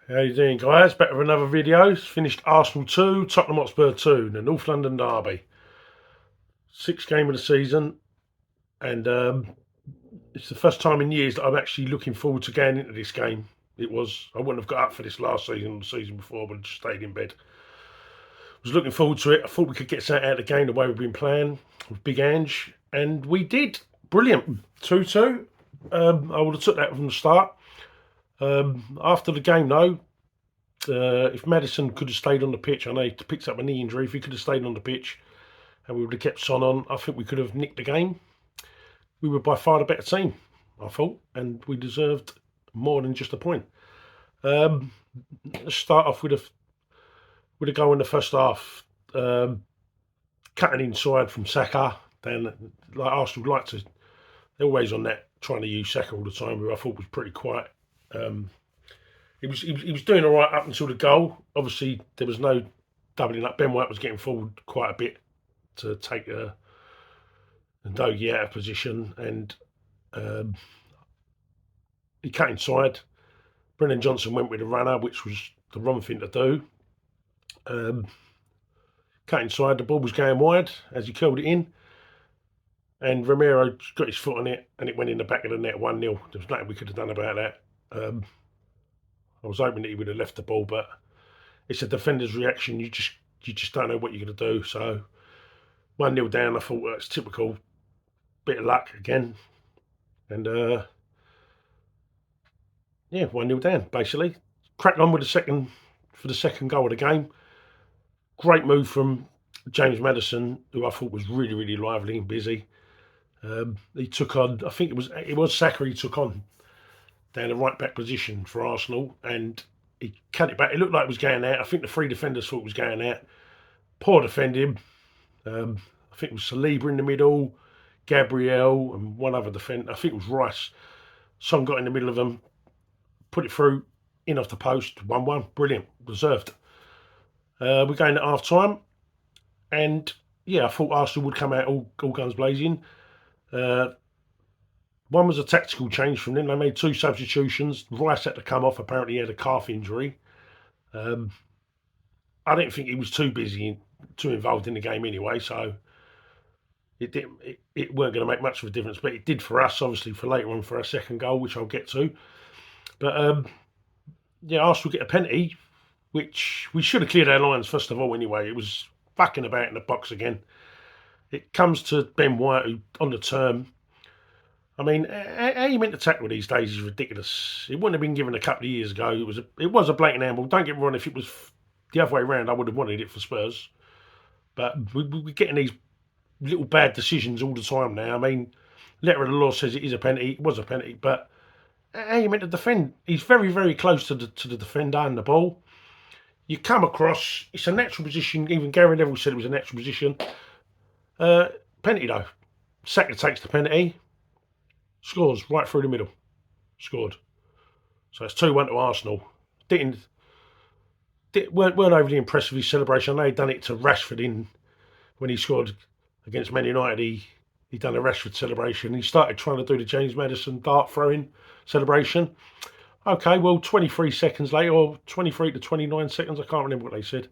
How you doing, guys? Back with another video. Finished Arsenal 2, Tottenham Hotspur 2, the North London derby. Sixth game of the season, and it's the first time in years that I'm actually looking forward to going into this game. I wouldn't have got up for this last season or the season before, but I just stayed in bed. I was looking forward to it. I thought we could get something out of the game the way we've been playing with Big Ange, and we did. Brilliant. 2-2. I would have took that from the start. After the game, though, if Maddison could have stayed on the pitch, I know he picked up a knee injury. If he could have stayed on the pitch and we would have kept Son on, I think we could have nicked the game. We were by far the better team, I thought, and we deserved more than just a point. Let's start off with a goal in the first half. Cutting inside from Saka. Then, like Arsenal like to, they're always on that, trying to use Saka all the time, who I thought was pretty quiet. He was doing all right up until the goal. Obviously, there was no doubling up. Ben White was getting forward quite a bit to take Ndoye out of position, and he cut inside. Brennan Johnson went with a runner, which was the wrong thing to do. Cut inside, the ball was going wide as he curled it in, and Romero got his foot on it, and it went in the back of the net, 1-0. There was nothing we could have done about that. I was hoping that he would have left the ball, but it's a defender's reaction. You just don't know what you're going to do. So 1-0 down, I thought that's typical. Bit of luck again, and 1-0 down basically. Cracked on with the second goal of the game. Great move from James Maddison, who I thought was really, really lively and busy. He took on, I think it was Saka he took on down the right back position for Arsenal, and he cut it back. It looked like it was going out. I think the three defenders thought it was going out. Poor defending. I think it was Saliba in the middle, Gabriel, and one other defender. I think it was Rice. Son got in the middle of them, put it through, in off the post, 1-1. Brilliant, deserved. We're going at half time, and I thought Arsenal would come out all guns blazing. One was a tactical change from them. They made two substitutions. Rice had to come off. Apparently, he had a calf injury. I didn't think he was too involved in the game anyway, so it weren't going to make much of a difference. But it did for us, obviously, for later on for our second goal, which I'll get to. But Arsenal get a penalty, which we should have cleared our lines first of all. Anyway, it was fucking about in the box again. It comes to Ben White, who on the turn. I mean, how you meant to tackle these days is ridiculous. It wouldn't have been given a couple of years ago. It was a blatant handball. Don't get me wrong, if it was the other way around, I would have wanted it for Spurs. But we're getting these little bad decisions all the time now. I mean, letter of the law says it is a penalty. It was a penalty, but how you meant to defend? He's very, very close to the defender and the ball. You come across, it's a natural position. Even Gary Neville said it was a natural position. Penalty though. Saka takes the penalty. Scores right through the middle. Scored. So it's 2-1 to Arsenal. Weren't overly impressed with his celebration. I know he'd done it to Rashford when he scored against Man United. He'd done a Rashford celebration. He started trying to do the James Maddison dart throwing celebration. Okay, well, 23 seconds later, or 23 to 29 seconds, I can't remember what they said.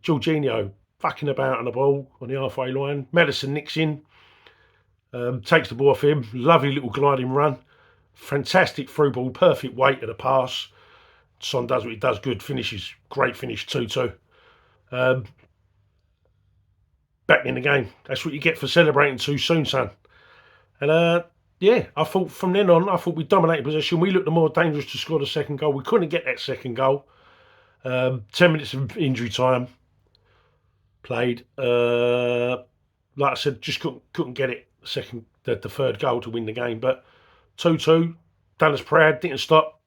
Jorginho fucking about on the ball on the halfway line. Maddison nicks in. Takes the ball off him. Lovely little gliding run. Fantastic through ball. Perfect weight of the pass. Son does what he does. Good finishes. Great finish. 2-2. Back in the game. That's what you get for celebrating too soon, son. And I thought from then on, we dominated possession. We looked the more dangerous to score the second goal. We couldn't get that second goal. 10 minutes of injury time played. Like I said, just couldn't get it. The third goal to win the game, but 2-2. Done us proud, didn't stop.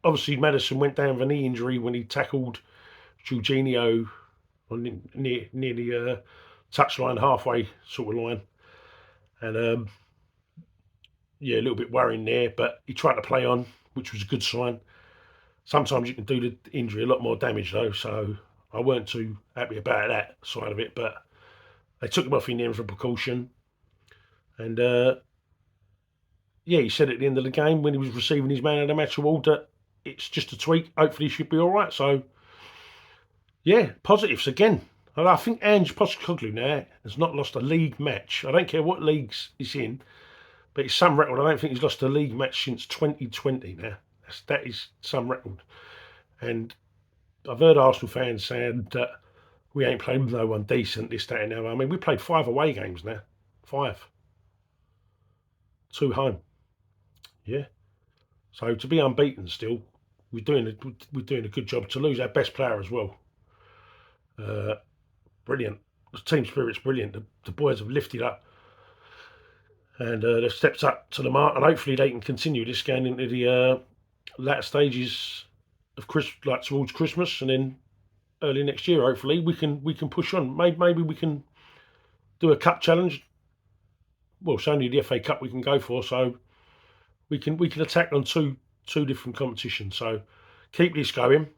Obviously Maddison went down with a knee injury when he tackled Jorginho near the touchline, halfway sort of line, and a little bit worrying there. But he tried to play on, which was a good sign. Sometimes you can do the injury a lot more damage though, so I weren't too happy about that side of it. But they took him off in the end for precaution. And yeah, he said at the end of the game when he was receiving his man of the match award that it's just a tweak. Hopefully, he should be all right. So, yeah, positives again. And I think Ange Postecoglou now has not lost a league match. I don't care what leagues he's in, but it's some record. I don't think he's lost a league match since 2020 now. That is some record. And I've heard Arsenal fans saying that we ain't played no one decent, this, that, and the other. I mean, we played 5 away games now. 5. 2 home. Yeah. So to be unbeaten still, we're doing a good job. To lose our best player as well, uh, brilliant. The team spirit's brilliant. The boys have lifted up and they've stepped up to the mark, and hopefully they can continue this going into the latter stages of like towards Christmas, and then early next year. Hopefully we can push on. Maybe we can do a cup challenge. Well, it's only the FA Cup we can go for, so we can attack on two different competitions. So keep this going.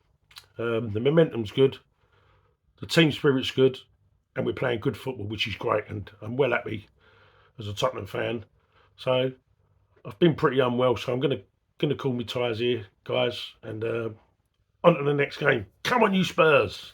The momentum's good, the team spirit's good, and we're playing good football, which is great. And I'm well happy as a Tottenham fan. So I've been pretty unwell, so I'm gonna call me ties here, guys, and on to the next game. Come on, you Spurs!